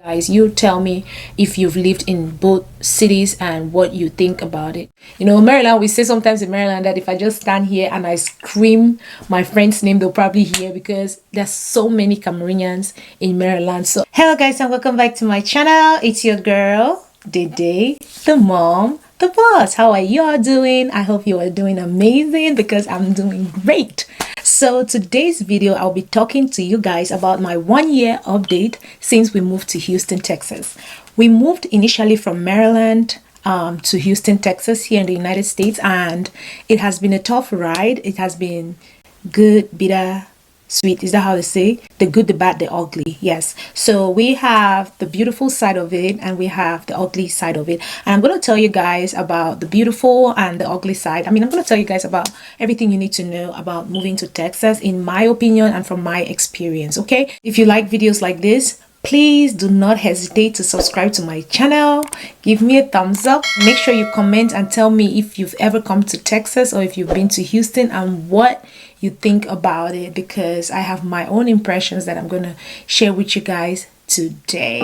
Guys, you tell me if you've lived in both cities and what you think about it. You know, Maryland, we say sometimes in Maryland that if I just stand here and I scream my friend's name, they'll probably hear because there's so many Cameroonians in Maryland. So hello guys, and welcome back to my channel. It's your girl Dede, the mom, the boss. How are you all doing? I hope you are doing amazing because I'm doing great. So today's video, I'll be talking to you guys about my 1-year update since we moved to Houston, Texas. We moved initially from Maryland to Houston, Texas here in the United States, and it has been a tough ride. It has been good, bitter, sweet. Is that how they say? The good, the bad, the ugly. Yes. So we have the beautiful side of it and we have the ugly side of it. And I'm going to tell you guys about the beautiful and the ugly side. I mean, I'm going to tell you guys about everything you need to know about moving to Texas, in my opinion and from my experience. Okay. If you like videos like this, please do not hesitate to subscribe to my channel. Give me a thumbs up. Make sure you comment and tell me if you've ever come to Texas or if you've been to Houston and what you think about it, because I have my own impressions that I'm going to share with you guys today.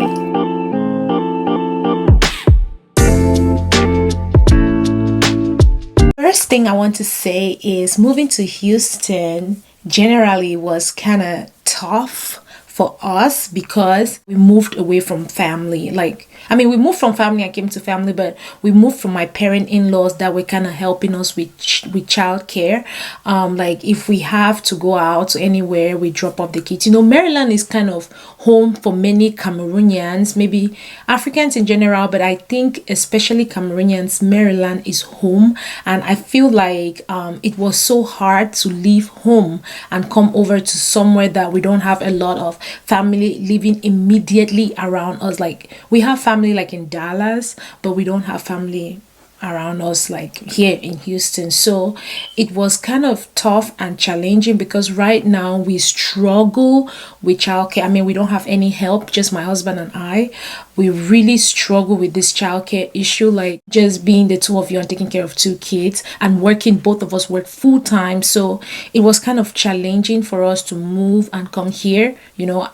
First thing I want to say is moving to Houston generally was kind of tough for us because we moved away from family. Like, I mean, we moved from family and came to family, but we moved from my parent-in-laws that were kind of helping us with childcare. Like if we have to go out to anywhere, we drop off the kids. You know, Maryland is kind of home for many Cameroonians, maybe Africans in general, but I think especially Cameroonians, Maryland is home. And I feel like it was so hard to leave home and come over to somewhere that we don't have a lot of family living immediately around us. Like we have family like in Dallas, but we don't have family around us like here in Houston. So it was kind of tough and challenging because right now we struggle with childcare. I mean, we don't have any help, just my husband and I. We really struggle with this childcare issue, like just being the two of you and taking care of 2 kids and working. Both of us work full time, so it was kind of challenging for us to move and come here, you know,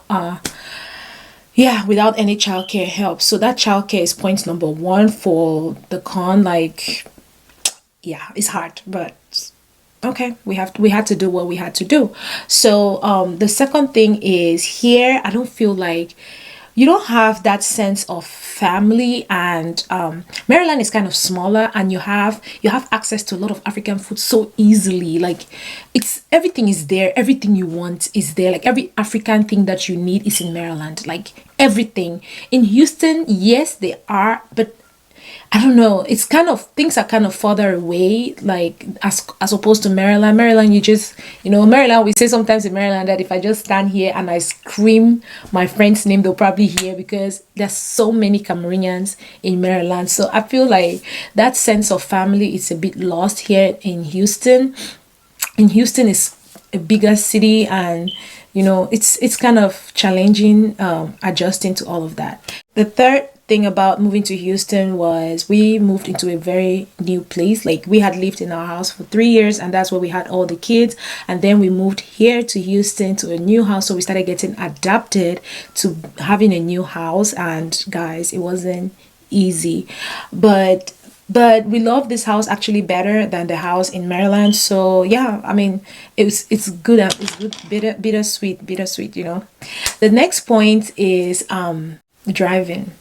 yeah, without any childcare help. So that childcare is point number 1 for the con. Like, yeah, it's hard, but okay, we had to do what we had to do. So the second thing is, here I don't feel like you don't have that sense of family, and Maryland is kind of smaller, and you have access to a lot of African food so easily. Like it's everything is there, everything you want is there. Like every African thing that you need is in Maryland. Like everything. In Houston, yes, they are, but I don't know, it's kind of, things are kind of further away, like as opposed to Maryland. Maryland, you just, you know, Maryland, we say sometimes in Maryland that if I just stand here and I scream my friend's name, they'll probably hear because there's so many Cameroonians in Maryland. So I feel like that sense of family is a bit lost here in Houston. In Houston is a bigger city, and you know, it's kind of challenging adjusting to all of that. The third thing about moving to Houston was we moved into a very new place. Like we had lived in our house for 3 years, and that's where we had all the kids, and then we moved here to Houston to a new house. So we started getting adapted to having a new house, and guys, it wasn't easy, but we love this house actually better than the house in Maryland. So yeah, I mean, it's good, bittersweet, you know. The next point is driving.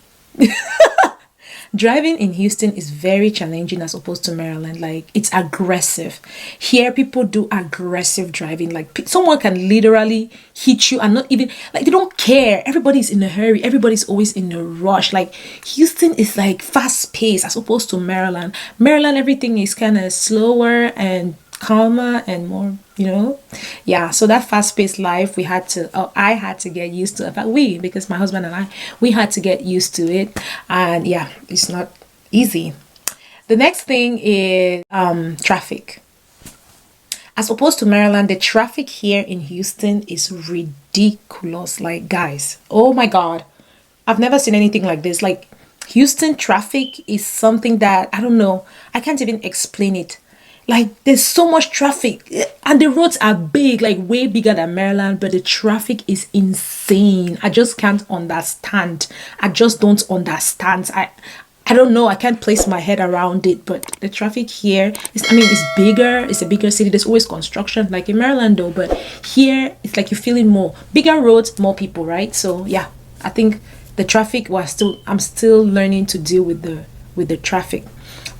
Driving in Houston is very challenging as opposed to Maryland. Like it's aggressive. Here people do aggressive driving. Like someone can literally hit you and not even, like, they don't care. Everybody's in a hurry. Everybody's always in a rush. Like Houston is like fast paced as opposed to Maryland. Maryland, everything is kind of slower and calmer and more, you know. Yeah, so that fast-paced life I had to get used to. In fact, because my husband and we had to get used to it, and yeah, it's not easy. The next thing is traffic. As opposed to Maryland, the traffic here in Houston is ridiculous. Like, guys, oh my god, I've never seen anything like this. Like Houston traffic is something that I don't know, I can't even explain it. Like there's so much traffic and the roads are big, like way bigger than Maryland, but the traffic is insane. I just can't understand. I just don't understand. I don't know. I can't place my head around it, but the traffic here is, I mean, it's bigger. It's a bigger city. There's always construction like in Maryland though, but here it's like you're feeling more bigger roads, more people, right? So yeah, I think the traffic I'm still learning to deal with the traffic.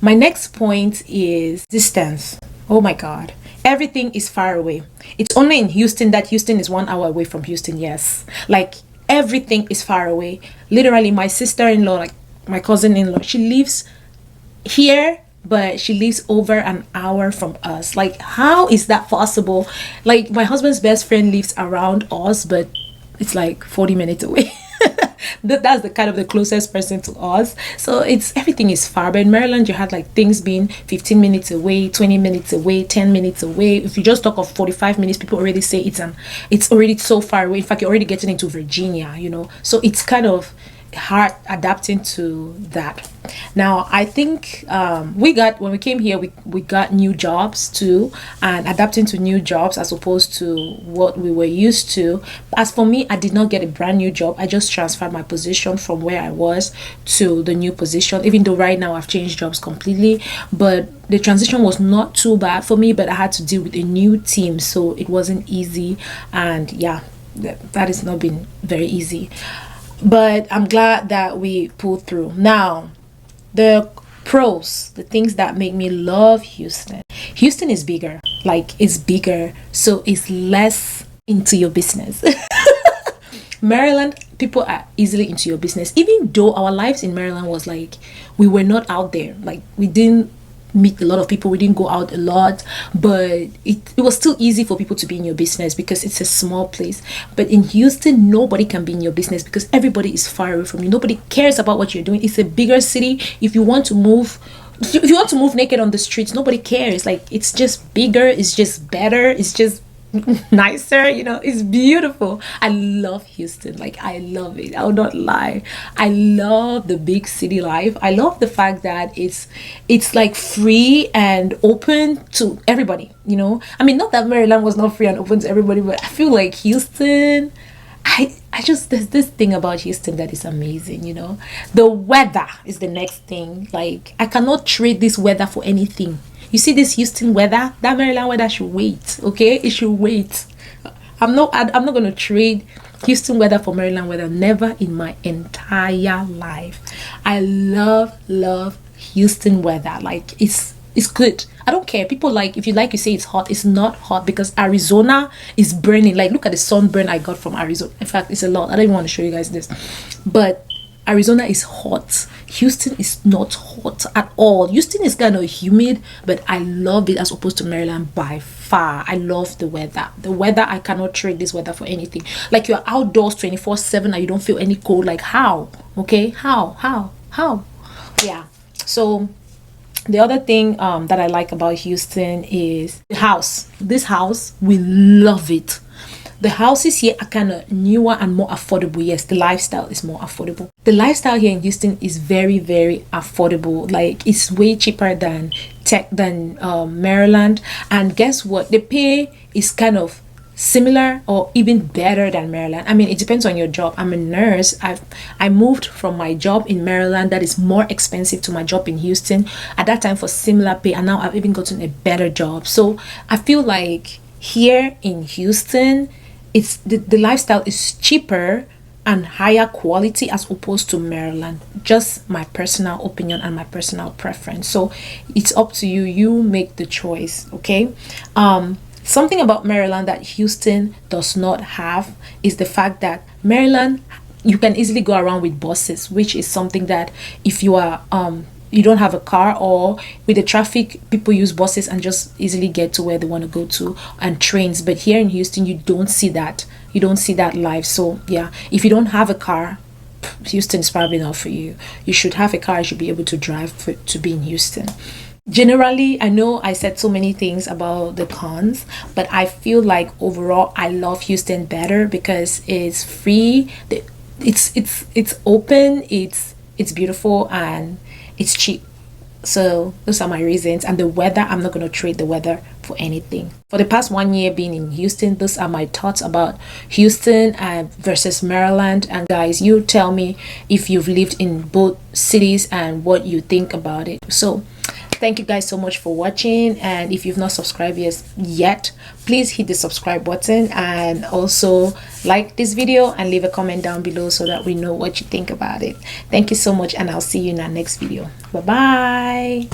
My next point is distance. Oh my God. Everything is far away. It's only in Houston that Houston is 1 hour away from Houston. Yes. Like everything is far away. Literally, my sister-in-law, like my cousin-in-law, she lives here, but she lives over an hour from us. Like, how is that possible? Like, my husband's best friend lives around us, but it's like 40 minutes away. That's the kind of the closest person to us. So everything is far. But in Maryland, you had like things being 15 minutes away, 20 minutes away, 10 minutes away. If you just talk of 45 minutes, people already say it's already so far away. In fact, you're already getting into Virginia, you know. So it's kind of hard adapting to that. Now I think when we came here, we got new jobs too, and adapting to new jobs as opposed to what we were used to. As for me, I did not get a brand new job. I just transferred my position from where I was to the new position, even though right now I've changed jobs completely. But the transition was not too bad for me, but I had to deal with a new team, so it wasn't easy. And yeah, that has not been very easy, but I'm glad that we pulled through. Now, the pros, the things that make me love Houston. Houston is bigger. Like, it's bigger, so it's less into your business. Maryland, people are easily into your business. Even though our lives in Maryland was like, we were not out there. Like, we didn't meet a lot of people, we didn't go out a lot, but it was still easy for people to be in your business because it's a small place. But in Houston, nobody can be in your business because everybody is far away from you. Nobody cares about what you're doing. It's a bigger city. If you want to move naked on the streets, nobody cares. Like, it's just bigger, it's just better, it's just nicer, you know. It's beautiful. I love Houston. Like, I love it. I will not lie. I love the big city life. I love the fact that it's like free and open to everybody, you know. I mean, not that Maryland was not free and open to everybody, but I feel like Houston, I just, there's this thing about Houston that is amazing, you know. The weather is the next thing. Like, I cannot trade this weather for anything. You see this Houston weather, that Maryland weather should wait, okay? It should wait. I'm not going to trade Houston weather for Maryland weather. Never in my entire life. I love Houston weather. Like, it's good. I don't care. People like, if you like, you say it's hot. It's not hot because Arizona is burning. Like, look at the sunburn I got from Arizona. In fact, it's a lot. I don't even want to show you guys this. But Arizona is hot. Houston is not hot at all. Houston is kind of humid, but I love it as opposed to Maryland by far. I love the weather. The weather, I cannot trade this weather for anything. Like, you're outdoors 24/7 and you don't feel any cold. Like, how? Okay, how? Yeah. So the other thing that I like about Houston is the house. This house, we love it. The houses here are kind of newer and more affordable. Yes, the lifestyle is more affordable. The lifestyle here in Houston is very, very affordable. Like, it's way cheaper than Maryland. And guess what? The pay is kind of similar or even better than Maryland. I mean, it depends on your job. I'm a nurse. I moved from my job in Maryland that is more expensive to my job in Houston at that time for similar pay, and now I've even gotten a better job. So I feel like here in Houston, it's the lifestyle is cheaper and higher quality as opposed to Maryland. Just my personal opinion and my personal preference. So it's up to you. You make the choice, okay? Something about Maryland that Houston does not have is the fact that Maryland, you can easily go around with buses, which is something that if you are you don't have a car, or with the traffic, people use buses and just easily get to where they want to go to, and trains. But here in Houston, you don't see that. You don't see that live. So yeah, if you don't have a car, Houston is probably not for you. You should have a car. You should be able to drive to be in Houston. Generally, I know I said so many things about the cons, but I feel like overall I love Houston better because it's free, it's open, it's beautiful, and it's cheap. So those are my reasons. And the weather, I'm not going to trade the weather for anything. For the past 1 year being in Houston, those are my thoughts about Houston versus Maryland. And guys, you tell me if you've lived in both cities and what you think about it. So thank you guys so much for watching, and if you've not subscribed yet, please hit the subscribe button and also like this video and leave a comment down below so that we know what you think about it. Thank you so much, and I'll see you in our next video. Bye bye.